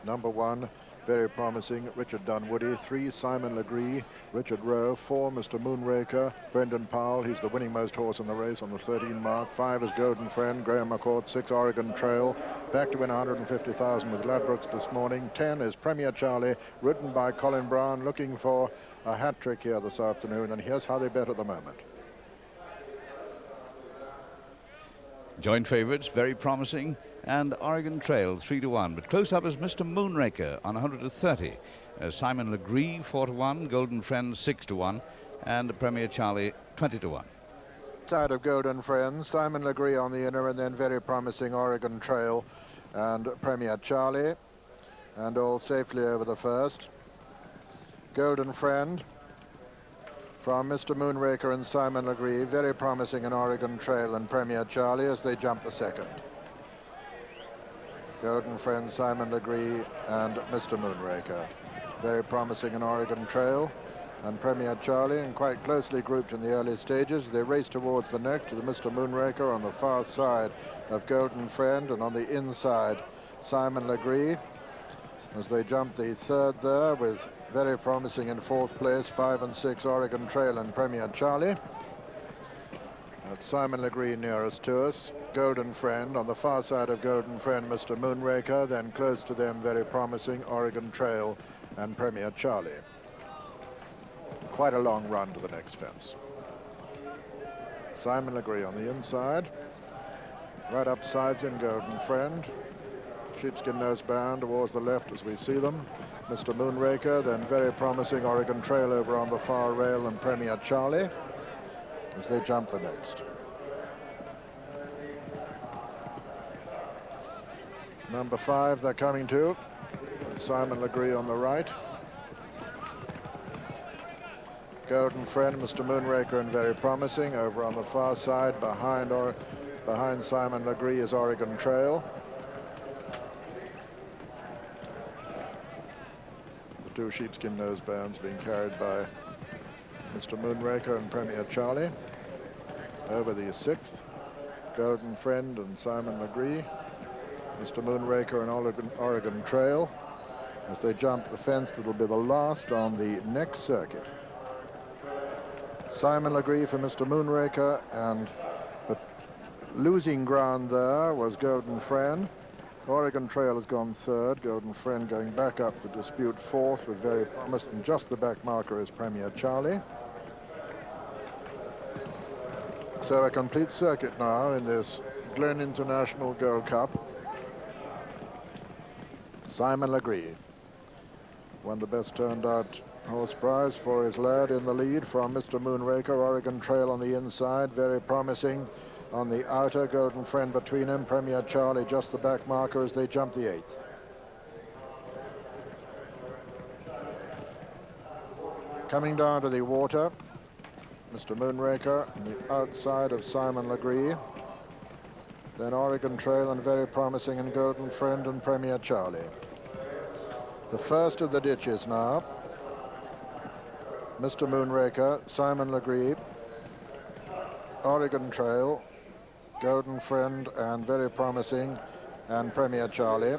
Number 1, very promising, Richard Dunwoody. 3, Simon Legree. Richard Rowe. 4, Mr. Moonraker. Brendan Powell, he's the winningmost horse in the race on the 13 mark. 5 is Golden Friend, Graham McCourt. 6, Oregon Trail, back to win 150,000 with Ladbrokes this morning. 10 is Premier Charlie, ridden by Colin Brown, looking for a hat-trick here this afternoon, and here's how they bet at the moment. Joint favourites, very promising, and Oregon Trail 3-1. But close up is Mr. Moonraker on 100-30. Simon Legree 4-1, Golden Friend 6-1, and Premier Charlie 20-1. Side of Golden Friend, Simon Legree on the inner, and then very promising Oregon Trail and Premier Charlie, and all safely over the first. Golden Friend from Mr. Moonraker and Simon Legree, very promising in Oregon Trail and Premier Charlie as they jump the second. Golden Friend, Simon Legree and Mr. Moonraker, very promising in Oregon Trail and Premier Charlie, and quite closely grouped in the early stages. They race towards the neck to the Mr. Moonraker on the far side of Golden Friend, and on the inside Simon Legree as they jump the third there, with very promising in fourth place 5 and 6 Oregon Trail and Premier Charlie. That's Simon Legree nearest to us. Golden Friend on the far side of Golden Friend, Mr. Moonraker, then close to them very promising Oregon Trail and Premier Charlie. Quite a long run to the next fence. Simon Legree on the inside, right up sides in Golden Friend. Sheepskin nose bound towards the left as we see them. Mr. Moonraker, then very promising Oregon Trail over on the far rail, and Premier Charlie as they jump the next. Number 5 they're coming to, with Simon Legree on the right. Golden Friend, Mr. Moonraker, and very promising. Over on the far side behind Simon Legree is Oregon Trail. Two sheepskin nose bands being carried by Mr. Moonraker and Premier Charlie. Over the 6th, Golden Friend and Simon Legree, Mr. Moonraker and Oregon Trail as they jump the fence that'll be the last on the next circuit. Simon Legree for Mr. Moonraker, and but losing ground there was Golden Friend. Oregon Trail has gone third, Golden Friend going back up to dispute fourth with very promised, and just the back marker is Premier Charlie. So a complete circuit now in this Glen International Gold Cup. Simon Legree won the best turned out horse prize for his lad in the lead from Mr. Moonraker. Oregon Trail on the inside, very promising. On the outer, Golden Friend between him, Premier Charlie just the back marker as they jump the 8th. Coming down to the water, Mr. Moonraker on the outside of Simon Legree. Then Oregon Trail and very promising in Golden Friend and Premier Charlie. The first of the ditches now. Mr. Moonraker, Simon Legree, Oregon Trail, Golden Friend and very promising, and Premier Charlie.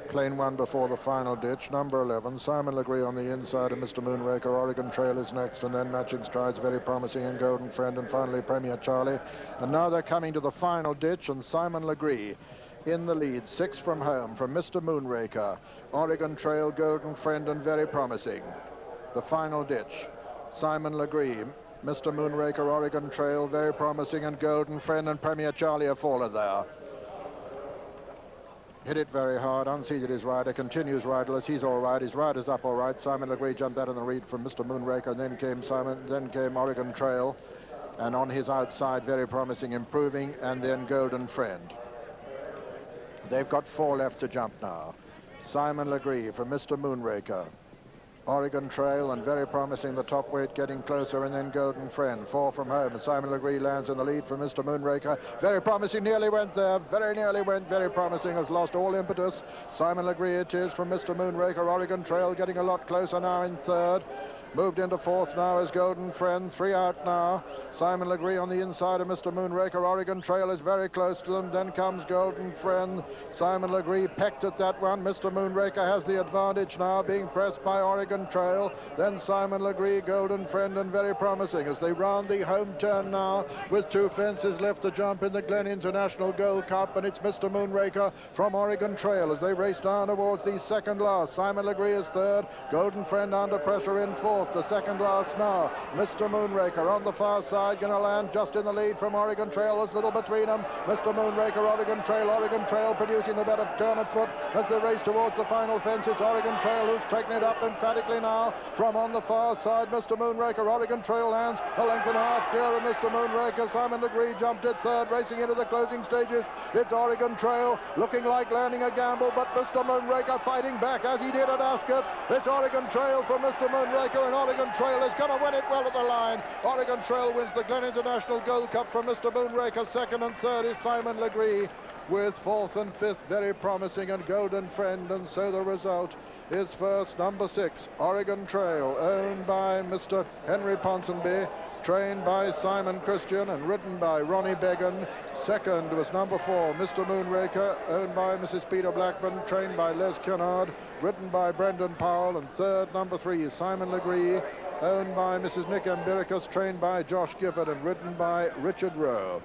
Plain one before the final ditch. Number 11, Simon Legree on the inside of Mr. Moonraker. Oregon Trail is next, and then matching strides, very promising in Golden Friend, and finally Premier Charlie. And now they're coming to the final ditch, and Simon Legree in the lead, 6 from home from Mr. Moonraker. Oregon Trail, Golden Friend, and very promising. The final ditch, Simon Legree, Mr. Moonraker, Oregon Trail, very promising, and Golden Friend and Premier Charlie have fallen there. Hit it very hard, unseated his rider, continues riderless, he's all right, his rider's up all right. Simon Legree jumped out of the lead from Mr. Moonraker, and then came Oregon Trail, and on his outside, very promising, improving, and then Golden Friend. They've got 4 left to jump now. Simon Legree from Mr. Moonraker. Oregon Trail and very promising, the top weight getting closer, and then Golden Friend. 4 from home, and Simon Legree lands in the lead from Mr. Moonraker. Very promising, nearly went there, very nearly went, very promising, has lost all impetus. Simon Legree it is from Mr. Moonraker. Oregon Trail getting a lot closer now in third. Moved into fourth now is Golden Friend. 3 out now. Simon Legree on the inside of Mr. Moonraker. Oregon Trail is very close to them. Then comes Golden Friend. Simon Legree pecked at that one. Mr. Moonraker has the advantage now, being pressed by Oregon Trail. Then Simon Legree, Golden Friend, and very promising as they round the home turn now with 2 fences left to jump in the Glen International Gold Cup. And it's Mr. Moonraker from Oregon Trail as they race down towards the second last. Simon Legree is third. Golden Friend under pressure in fourth. The second last now. Mr. Moonraker on the far side, going to land just in the lead from Oregon Trail. There's little between them. Mr. Moonraker, Oregon Trail producing the better turn of foot as they race towards the final fence. It's Oregon Trail who's taken it up emphatically now from on the far side. Mr. Moonraker, Oregon Trail lands a length and a half clear of Mr. Moonraker. Simon Legree jumped at third, racing into the closing stages. It's Oregon Trail looking like landing a gamble, but Mr. Moonraker fighting back as he did at Ascot. It's Oregon Trail from Mr. Moonraker, and Oregon Trail is going to win it well at the line. Oregon Trail wins the Glen International Gold Cup from Mr. Moonraker. Second and third is Simon Legree, with fourth and fifth very promising and Golden Friend. And so the result is first, number 6, Oregon Trail, owned by Mr. Henry Ponsonby, trained by Simon Christian and ridden by Ronnie Beggan. Second was number 4, Mr. Moonraker, owned by Mrs. Peter Blackburn, trained by Les Cunard, ridden by Brendan Powell. And third, number 3, Simon Legree, owned by Mrs. Nick Ambiricus, trained by Josh Gifford and ridden by Richard Rowe.